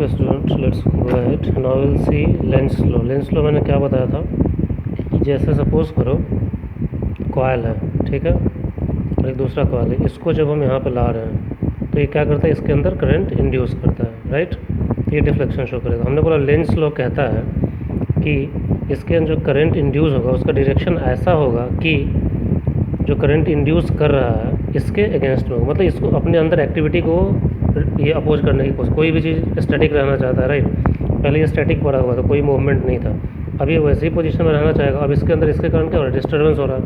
Okay student, let's go ahead. Now will see Lenz law. Lenz law मैंने क्या बताया था कि जैसे सपोज करो कॉयल है, ठीक है, और एक दूसरा कॉयल है। इसको जब हम यहाँ पे ला रहे हैं तो ये क्या करता है, इसके अंदर करंट इंड्यूस करता है, राइट। ये डिफ्लेक्शन शो करेगा। हमने बोला लेंस लॉ कहता है कि इसके अंदर जो करंट इंड्यूस होगा उसका डायरेक्शन ऐसा होगा कि जो करंट इंड्यूस कर रहा है इसके अगेंस्ट में, मतलब इसको अपने अंदर एक्टिविटी को ये अपोज करने की कोशिश। कोई भी चीज़ स्टैटिक रहना चाहता है, राइट। पहले ये स्टैटिक पड़ा हुआ था, कोई मूवमेंट नहीं था। अब ये वैसे ही पोजीशन में रहना चाहेगा। अब इसके अंदर इसके कारण क्या हो रहा है, डिस्टर्बेंस हो रहा है।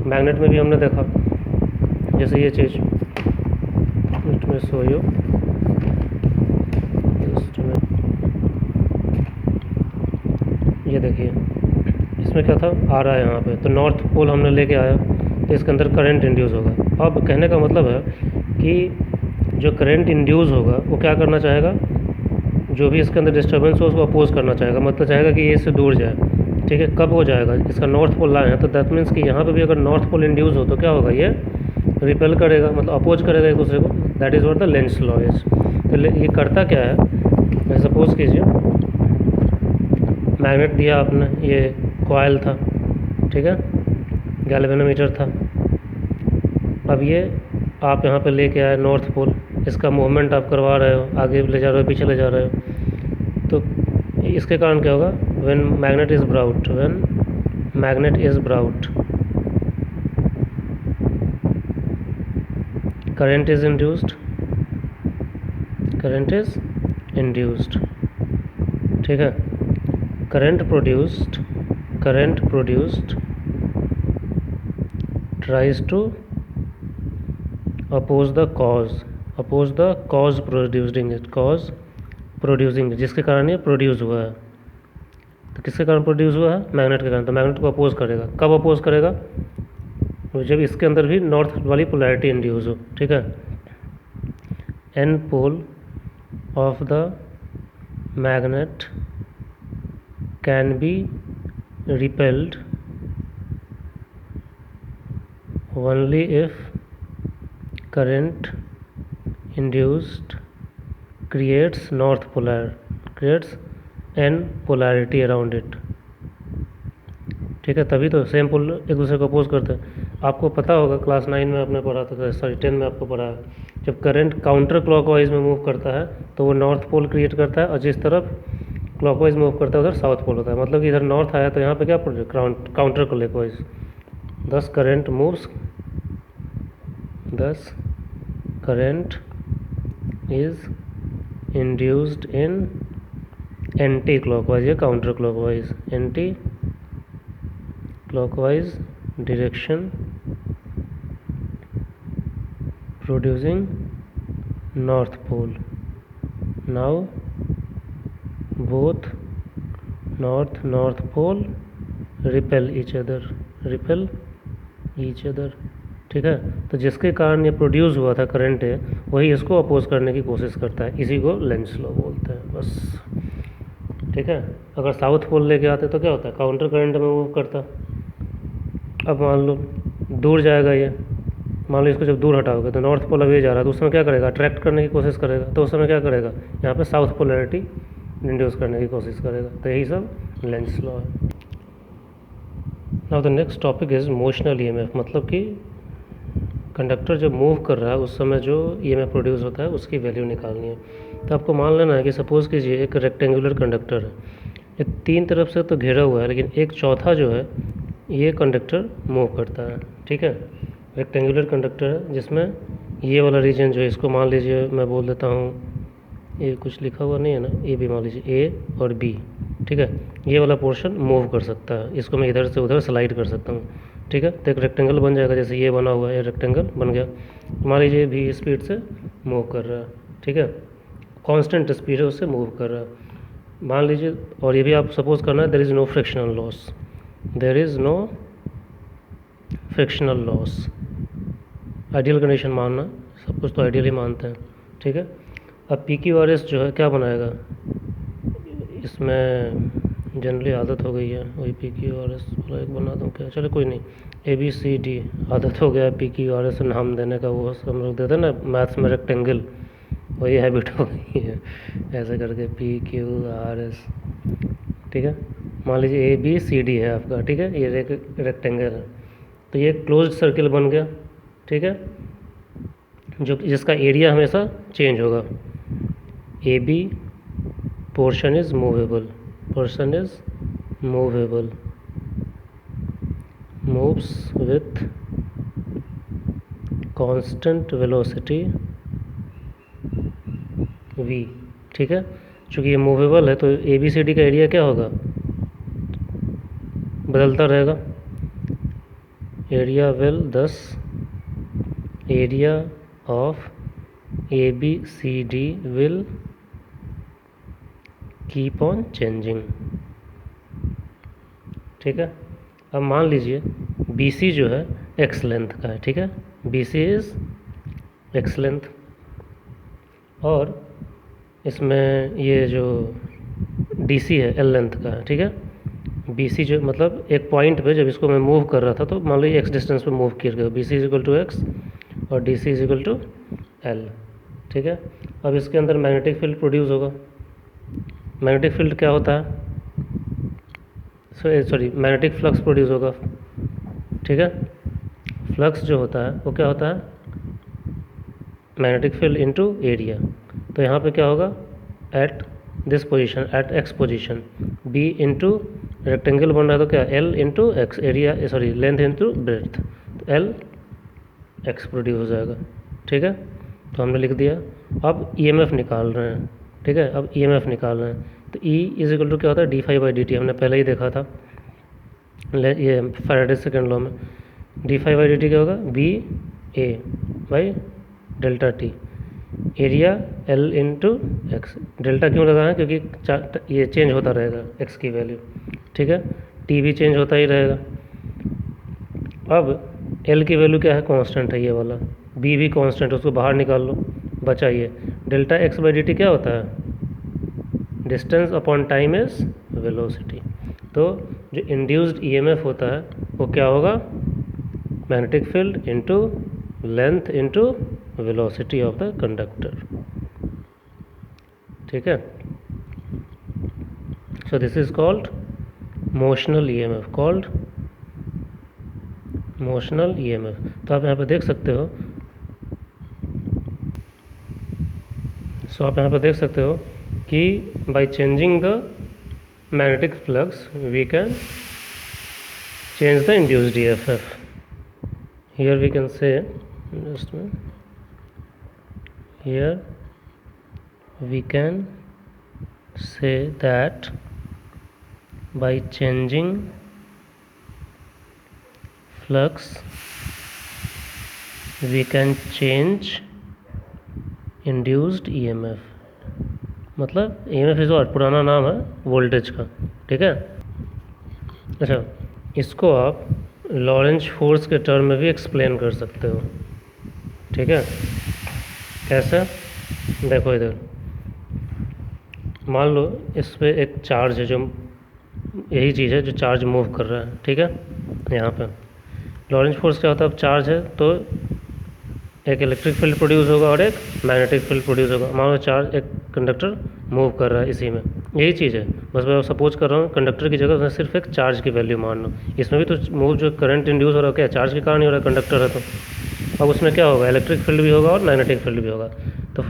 मैग्नेट में भी हमने देखा, जैसे ये चीज़ में सो यू ये देखिए, इसमें क्या था, आ रहा है यहाँ पे, तो नॉर्थ पोल हमने लेके आया तो इसके अंदर करंट इंड्यूस होगा। अब कहने का मतलब है कि जो करंट इंड्यूस होगा वो क्या करना चाहेगा, जो भी इसके अंदर डिस्टर्बेंस हो उसको अपोज करना चाहेगा, मतलब चाहेगा कि ये इससे दूर जाए, ठीक है। कब हो जाएगा, इसका नॉर्थ पोल लाए हैं तो दैट मीन्स कि यहाँ पे भी अगर नॉर्थ पोल इंड्यूस हो तो क्या होगा, ये रिपेल करेगा, मतलब अपोज करेगा एक दूसरे को। That is what the lens law is. तो ये करता क्या है, सपोज कीजिए मैग्नेट दिया आपने, ये कॉयल था, ठीक है, गैल्वेनोमीटर था। अब ये आप यहाँ पे लेके आए नॉर्थ पोल, इसका मूवमेंट आप करवा रहे हो, आगे ले जा रहे हो, पीछे ले जा रहे हो, तो इसके कारण क्या होगा, when magnet is brought, when magnet is brought current is induced, current is induced, ठीक है। current produced tries to oppose the cause producing it, जिसके कारण ये प्रोड्यूस हुआ है। तो किसके कारण प्रोड्यूस हुआ है, मैग्नेट के कारण। तो मैग्नेट को अपोज करेगा। कब अपोज करेगा, जब इसके अंदर भी नॉर्थ वाली पोलैरिटी इंड्यूस हो, ठीक है। An pole of the magnet can be repelled only if current induced creates an polarity around it, ठीक है। तभी तो सेम पोल एक दूसरे को अपोज करते हैं। आपको पता होगा क्लास 9 में आपने पढ़ा था, सॉरी 10 में आपको पढ़ा है, जब करंट काउंटर क्लॉकवाइज में मूव करता है तो वो नॉर्थ पोल क्रिएट करता है, और जिस तरफ क्लॉकवाइज मूव करता है उधर साउथ पोल होता है। मतलब कि इधर नॉर्थ आया तो यहाँ पे क्या counter clockwise, this current moves, this current is induced in anti clockwise या counter clockwise, anti clockwise direction producing north pole. Now both north pole repel each other, ठीक है। तो जिसके कारण ये प्रोड्यूस हुआ था करंट है, वही इसको अपोज करने की कोशिश करता है। इसी को लेंस लॉ बोलते हैं, बस, ठीक है। अगर साउथ पोल लेके आते तो क्या होता है, काउंटर करंट में मूव करता। अब मान लो दूर जाएगा ये, मान लो इसको जब दूर हटाओगे तो नॉर्थ पोल अभी जा रहा है, तो उस समय क्या करेगा, अट्रैक्ट करने की कोशिश करेगा। तो उस समय क्या करेगा, यहाँ पे साउथ पोलैरिटी इंड्यूस करने की कोशिश करेगा। तो यही सब लेंस लॉ है। Now the next topic is motional EMF, मतलब कि कंडक्टर जब मूव कर रहा है उस समय जो ईएमएफ प्रोड्यूस होता है उसकी वैल्यू निकालनी है। तो आपको मान लेना है कि सपोज़ कीजिए एक रेक्टेंगुलर कंडक्टर है, ये तीन तरफ से तो घेरा हुआ है, लेकिन एक चौथा जो है ये कंडक्टर मूव करता है, ठीक है। रेक्टेंगुलर कंडक्टर है जिसमें ये वाला रीजन जो है, इसको मान लीजिए मैं बोल देता हूँ, ये कुछ लिखा हुआ नहीं है ना, ये भी मान लीजिए ए और बी, ठीक है। ये वाला पोर्शन मूव कर सकता है, इसको मैं इधर से उधर स्लाइड कर सकता हूँ, ठीक है। तो एक रेक्टेंगल बन जाएगा, जैसे ये बना हुआ है, ये रेक्टेंगल बन गया। मान लीजिए भी स्पीड से मूव कर रहा है, ठीक है, कांस्टेंट स्पीड है उससे मूव कर रहा है, मान लीजिए। और ये भी आप सपोज करना है there is no frictional loss, there is no frictional loss. Ideal condition मानना, सब कुछ तो आइडियल ही मानते हैं, ठीक है। अब PQRS जो है क्या बनाएगा, इसमें जनरली आदत हो गई है, वही PQRS वाला एक बना दूँ क्या, चलो कोई नहीं, ABCD आदत हो गया है PQRS नाम देने का। वो हम लोग देते हैं ना मैथ्स में रेक्टेंगल, वही हैबिट हो गई है ऐसे करके PQRS। ठीक है, मान लीजिए ABCD है आपका, ठीक है, ये रेक्टेंगल है, तो ये क्लोज्ड सर्किल बन गया। ठीक है, जो जिसका एरिया हमेशा चेंज होगा। AB portion is movable, portion is movable, moves with constant velocity v। ठीक है, चूँकि ये मूवेबल है तो ABCD का एरिया क्या होगा, बदलता रहेगा। एरिया विल दस, area of ABCD will keep on changing. ठीक है, अब मान लीजिए BC जो है x लेंथ का है। ठीक है, BC इज x लेंथ, और इसमें ये जो DC है L लेंथ का है। ठीक है, BC जो मतलब एक पॉइंट पे जब इसको मैं मूव कर रहा था तो मान लीजिए x डिस्टेंस पे मूव किया गया, BC is equal to x और DC is equal to L। ठीक है, अब इसके अंदर मैग्नेटिक फील्ड प्रोड्यूस होगा। मैग्नेटिक फील्ड क्या होता है, सॉरी मैग्नेटिक फ्लक्स प्रोड्यूस होगा। ठीक है, फ्लक्स जो होता है वो क्या होता है, मैग्नेटिक फील्ड इनटू एरिया। तो यहाँ पे क्या होगा, at this position, at x position, B into rectangle बन रहा है तो क्या L into x, area sorry length into breadth, तो L x प्रोड्यूस हो जाएगा। ठीक है, तो हमने लिख दिया। अब EMF निकाल रहे हैं। ठीक है, अब EMF निकाल रहे हैं तो E इज इक्वल टू क्या होता है, d∅dt, हमने पहले ही देखा था ये फैराडे सेकंड लॉ में। d∅dt क्या होगा, BA by delta T, area L into x. Delta क्यों लगा है, क्योंकि ये चेंज होता रहेगा x की वैल्यू। ठीक है, T भी चेंज होता ही रहेगा। अब L की वैल्यू क्या है, कांस्टेंट है ये वाला, B भी कांस्टेंट है, उसको बाहर निकाल लो, बचा ये डेल्टा x/dt क्या होता है, distance upon time is velocity. तो जो इंड्यूस्ड EMF होता है वो क्या होगा, magnetic field into length into velocity of the conductor. ठीक है, so this is called motional EMF, called motional EMF। तो आप यहाँ पे देख सकते हो, आप यहाँ पे देख सकते हो कि by changing the magnetic flux we can change the induced EMF. Here we can say, just a minute, here we can say that by changing flux we can change induced EMF। मतलब EMF is और पुराना नाम है voltage का। ठीक है, अच्छा इसको आप लॉरेंज फोर्स के टर्म में भी एक्सप्लेन कर सकते हो। ठीक है, कैसे, देखो इधर मान लो इस पर एक चार्ज है, जो यही चीज़ है जो चार्ज मूव कर रहा है। ठीक है, यहाँ पे लॉरेंज फोर्स क्या होता है, अब चार्ज है तो एक इलेक्ट्रिक फील्ड प्रोड्यूस होगा और एक मैग्नेटिक फील्ड प्रोड्यूस होगा। मान लो चार्ज, एक कंडक्टर मूव कर रहा है इसी में, यही चीज़ है, बस मैं सपोज कर रहा हूँ कंडक्टर की जगह सिर्फ एक चार्ज की वैल्यू मान लो। इसमें भी तो मूव जो करंट इंड्यूस हो रहा है क्या चार्ज के कारण ही हो रहा है, कंडक्टर है तो। अब उसमें क्या होगा, इलेक्ट्रिक फील्ड भी होगा और मैग्नेटिक फील्ड भी होगा। तो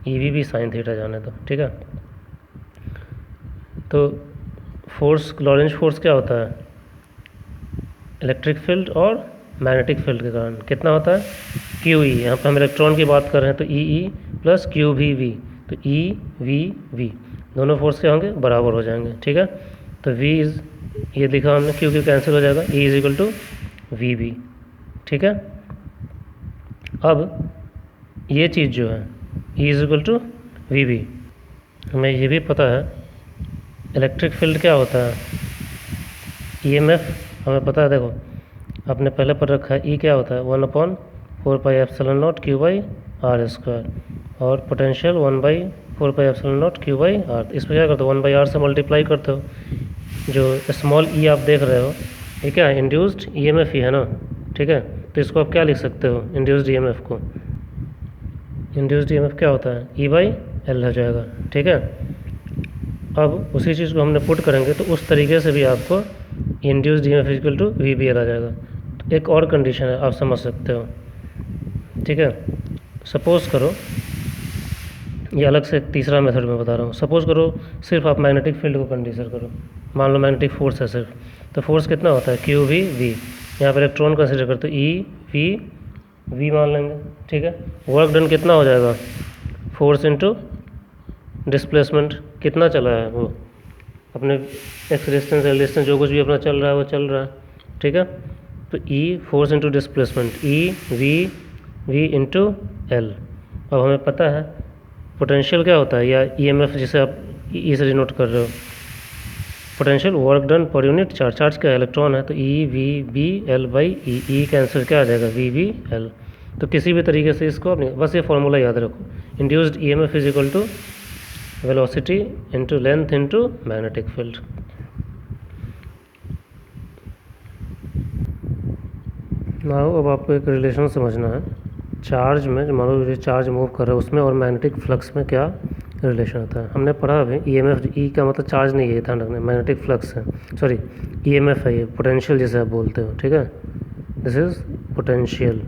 EV भी साइन थीटा जाने दो। ठीक है, तो फोर्स, लॉरेंज फोर्स क्या होता है, इलेक्ट्रिक फील्ड और मैग्नेटिक फील्ड के कारण कितना होता है, QE। यहाँ पर हम इलेक्ट्रॉन की बात कर रहे हैं तो EE प्लस QVV, तो EVV दोनों फोर्स क्या होंगे, बराबर हो जाएंगे। ठीक है, तो V इज, ये लिखा हमने, Q कैंसिल हो जाएगा, E is equal to VB। ठीक है, अब ये चीज़ जो है E is equal to VB, हमें ये भी पता है इलेक्ट्रिक फील्ड क्या होता है, EMF हमें पता है। देखो आपने पहले पढ़ रखा है, E क्या होता है, 1/4πε0 Q/r², और पोटेंशियल 1/4πε0 Q/r। इस पर क्या करते हो, 1/r से मल्टीप्लाई करते हो। जो स्मॉल E आप देख रहे हो ये क्या है, इंड्यूस्ड EMF ही है ना। ठीक है, तो इसको आप क्या लिख सकते हो, इंड्यूस्ड EMF को इंड्यूस्ड ईएमएफ क्या होता है, ई बाई एल हो जाएगा। ठीक है, अब उसी चीज़ को हमने पुट करेंगे तो उस तरीके से भी आपको induced EMF equal to V B L आ जाएगा। तो एक और कंडीशन है, आप समझ सकते हो। ठीक है, सपोज़ करो, ये अलग से एक तीसरा मेथड मैं बता रहा हूँ। सपोज़ करो सिर्फ आप मैग्नेटिक फील्ड को कंसीडर करो, मान लो मैग्नेटिक फोर्स है सिर्फ, तो फोर्स कितना होता है, क्यू वी वी। यहाँ पर इलेक्ट्रॉन कंसीडर करते तो ई वी वी मान लेंगे। ठीक है, वर्क डन कितना हो जाएगा, फोर्स इंटू डिस्प्लेसमेंट, कितना चला है वो अपने एक्स रेजिस्टेंस रेजिस्टेंस जो कुछ भी अपना चल रहा है वो चल रहा है। ठीक है, तो E force into displacement, E V V into L. अब हमें पता है पोटेंशियल क्या होता है, या ईएमएफ जिसे आप ई से डिनोट कर रहे हो, potential work done per unit charge. Charge क्या है, इलेक्ट्रॉन है, तो E V B L by E cancel क्या आ जाएगा, वी बी एल। तो किसी भी तरीके से इसको अपने बस ये फॉर्मूला याद रखो, induced EMF is equal to velocity into length into magnetic field. Now अब आपको एक रिलेशन समझना है, चार्ज में जो मान लो ये चार्ज मूव कर रहा है उसमें और मैग्नेटिक फ्लक्स में क्या रिलेशन होता है। हमने पढ़ा अभी ईएमएफ, ई का मतलब चार्ज नहीं है, ध्यान रखना, मैग्नेटिक फ्लक्स है, सॉरी ईएमएफ है ये, पोटेंशियल जिसे आप बोलते हो। ठीक है, दिस इज पोटेंशियल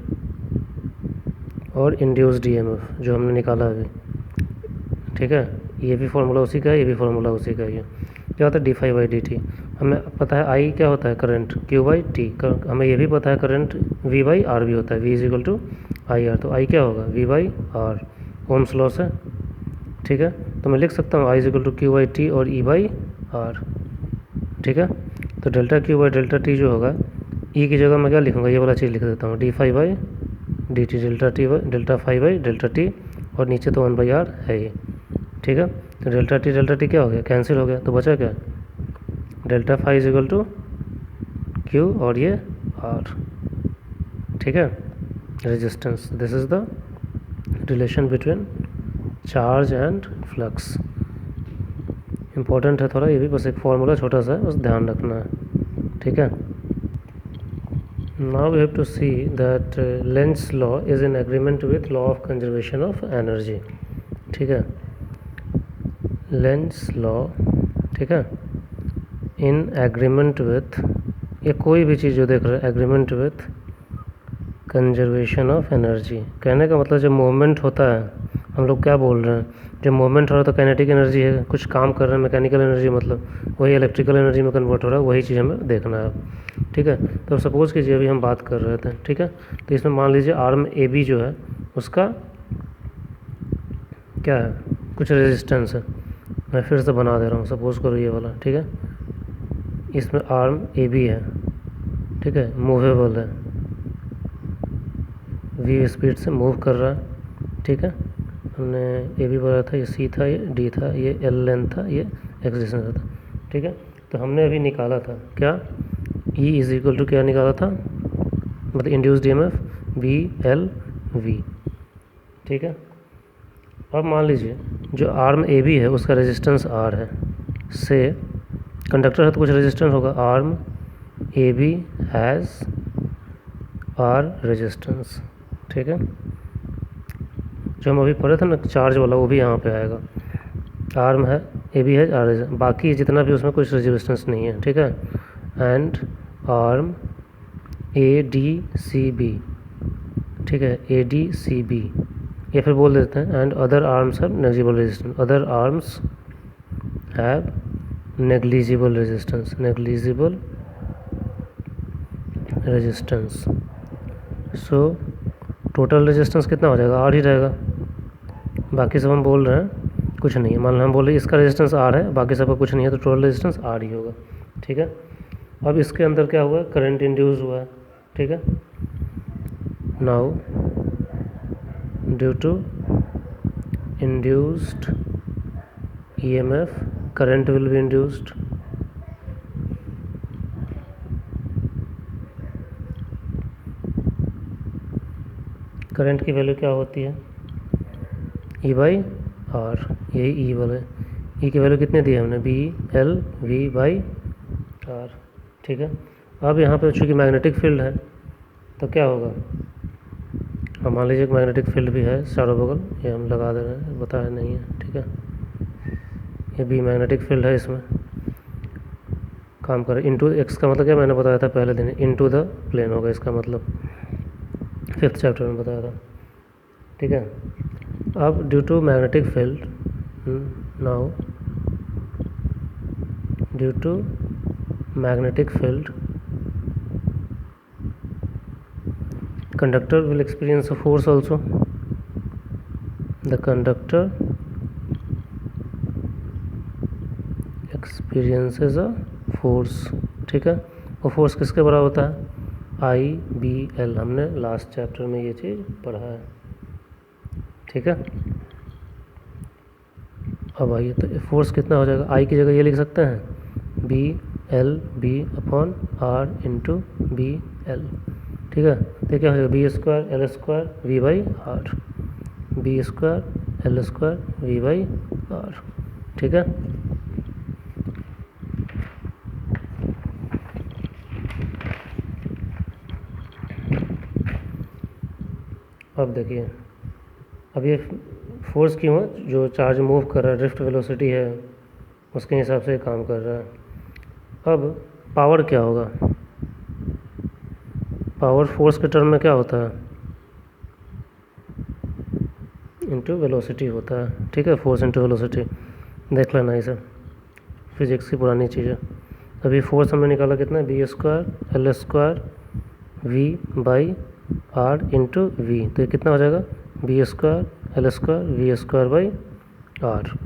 और इंड्यूस्ड ईएमएफ जो हमने निकाला अभी। ठीक है, ये भी फार्मूला उसी का है, ये भी फार्मूला उसी का है। ये क्या होता है, D phi by D T. हमें पता है आई क्या होता है, करंट, क्यू बाई टी। हमें ये भी पता है करंट वी बाई आर भी होता है, V is equal to I R. तो आई क्या होगा, V by R, Ohm's law से। ठीक है, तो मैं लिख सकता हूँ I is equal to Q by T और ई बाई आर। ठीक है, तो delta Q by delta T जो होगा, ई की जगह मैं क्या लिखूँगा, ये वाला चीज़ लिख देता हूँ, D phi by D T, delta T by delta phi by delta T, और नीचे तो 1 बाई आर है ये। ठीक है, तो डेल्टा टी क्या हो गया, कैंसिल हो गया, तो बचा क्या, delta phi is equal to Q और ये आर। ठीक है, resistance, this is the relation between charge and flux. Important है थोड़ा ये भी, बस एक फॉर्मूला छोटा सा है, बस ध्यान रखना है। ठीक है, now we have to see that Lenz law is in agreement with law of conservation of energy. ठीक है, लेंस लॉ, ठीक है, इन एग्रीमेंट विथ, ये कोई भी चीज़ जो देख रहे हैं, agreement with conservation of energy. कहने का मतलब जब मूवमेंट होता है, हम लोग क्या बोल रहे हैं, जब मूवमेंट हो रहा है तो काइनेटिक एनर्जी है, कुछ काम कर रहे हैं, मैकेनिकल एनर्जी मतलब वही इलेक्ट्रिकल एनर्जी में कन्वर्ट हो रहा है, वही चीज़ हमें देखना है। ठीक है, तो सपोज़ कीजिए अभी हम बात कर रहे थे। ठीक है, तो इसमें मान लीजिए आर्म ए बी जो है उसका क्या है, कुछ रेजिस्टेंस है। मैं फिर से बना दे रहा हूँ, सपोज़ करो ये वाला। ठीक है, इसमें आर्म ए बी है, ठीक है, मूवेबल है, वी स्पीड से मूव कर रहा है। ठीक है, हमने ए बी बोला था, ये सी था, ये डी था, ये एल लेंथ था, ये एक्स डिस्टेंस था। ठीक है, तो हमने अभी निकाला था क्या, ई इज इक्वल टू क्या निकाला था, मतलब induced EMF V L V. ठीक है, अब मान लीजिए जो आर्म ए बी है उसका रेजिस्टेंस आर है, से कंडक्टर है तो कुछ रेजिस्टेंस होगा, arm A B has R resistance. ठीक है, जो हम अभी पढ़े थे ना चार्ज वाला, वो भी यहाँ पे आएगा, आर्म है ए बी है आर, बाकी जितना भी उसमें कुछ रेजिस्टेंस नहीं है। ठीक है, and arm A D C B, ठीक है, ए डी सी बी, या फिर बोल देते हैं and other arms have negligible resistance, other arms have negligible resistance, negligible resistance. So total resistance कितना हो जाएगा, आर ही रहेगा, बाकी सब हम बोल रहे हैं कुछ नहीं है। मान लो हम बोल रहे हैं इसका रेजिस्टेंस आर है, बाकी सबका कुछ नहीं है, तो टोटल रेजिस्टेंस आर ही होगा। ठीक है, अब इसके अंदर क्या हुआ है, करंट इंड्यूस हुआ है। ठीक है, now due to induced EMF current will be induced. Current की वैल्यू क्या होती है, ई बाई आर, यही ई वाला है। ई की वैल्यू कितने दी है हमने, B L V by R. ठीक है, अब यहाँ पे चूँकि मैग्नेटिक फील्ड है तो क्या होगा, अब मान लीजिए एक मैग्नेटिक फील्ड भी है चारों बगल, ये हम लगा दे रहे हैं, बताया नहीं है, ठीक है। ये भी मैग्नेटिक फील्ड है, इसमें काम करे। इनटू एक्स का मतलब क्या मैंने बताया था पहले दिन, इनटू द प्लेन होगा इसका मतलब, 5th चैप्टर में बताया था, ठीक है। अब due to magnetic field, now due to magnetic field conductor will experience a force also, the conductor experiences a force, ठीक है। और फोर्स किसके बराबर होता है, IBL, हमने लास्ट चैप्टर में ये चीज़ पढ़ा है, ठीक है। अब आइए तो फोर्स कितना हो जाएगा, आई की जगह ये लिख सकते हैं BL/B/R इंटू BL, ठीक है। तो क्या हो जाएगा B²L² V/R, B²L² V/R, ठीक है। अब देखिए, अब ये फोर्स क्यों है, जो चार्ज मूव कर रहा है, ड्रिफ्ट वेलोसिटी है, उसके हिसाब से काम कर रहा है। अब पावर क्या होगा, पावर फोर्स के टर्म में क्या होता है, इंटू वेलोसिटी होता है, ठीक है। फोर्स इंटू वेलोसिटी, देख लेना इसे, फिजिक्स की पुरानी चीज़ है। अभी फोर्स हमने निकाला कितना है, B²L² V/R इंटू V, तो ये कितना हो जाएगा B²L² V²/R।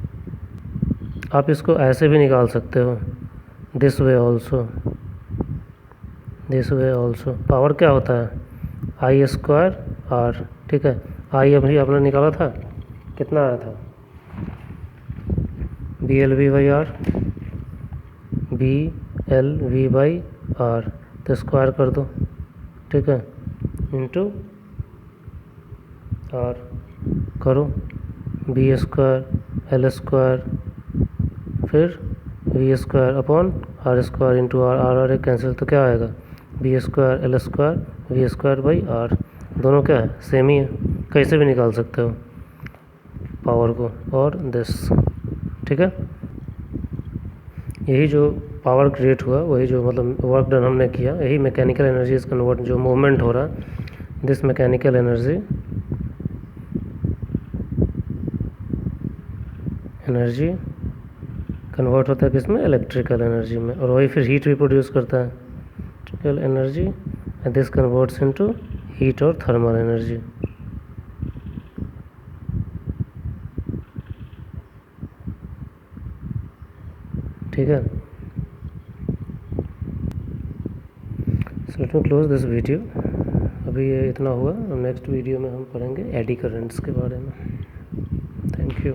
आप इसको ऐसे भी निकाल सकते हो, this way also, this way also. Power क्या होता है I²R, ठीक है। आई अभी आपने निकाला था, कितना आया था BL/V/R, BL/V/R, तो स्क्वायर कर दो, ठीक है, इंटू R करो, B²L² फिर V²/R² इंटू R कैंसिल, तो क्या आएगा B²L² V²/R, दोनों क्या है, सेम ही है, कैसे भी निकाल सकते हो पावर को, और दिस, ठीक है। यही जो पावर क्रिएट हुआ, वही जो मतलब वर्क डन हमने किया, यही मैकेनिकल एनर्जी इज कन्वर्ट, जो मूवमेंट हो रहा है, दिस मैकेनिकल एनर्जी कन्वर्ट होता है किसमें, इलेक्ट्रिकल एनर्जी में, और वही फिर हीट भी प्रोड्यूस करता है, electrical energy, and this converts into heat और थर्मल एनर्जी, ठीक है। So let me close this video, अभी ये इतना हुआ, नेक्स्ट वीडियो में हम पढ़ेंगे एडी करंट्स के बारे में। Thank you.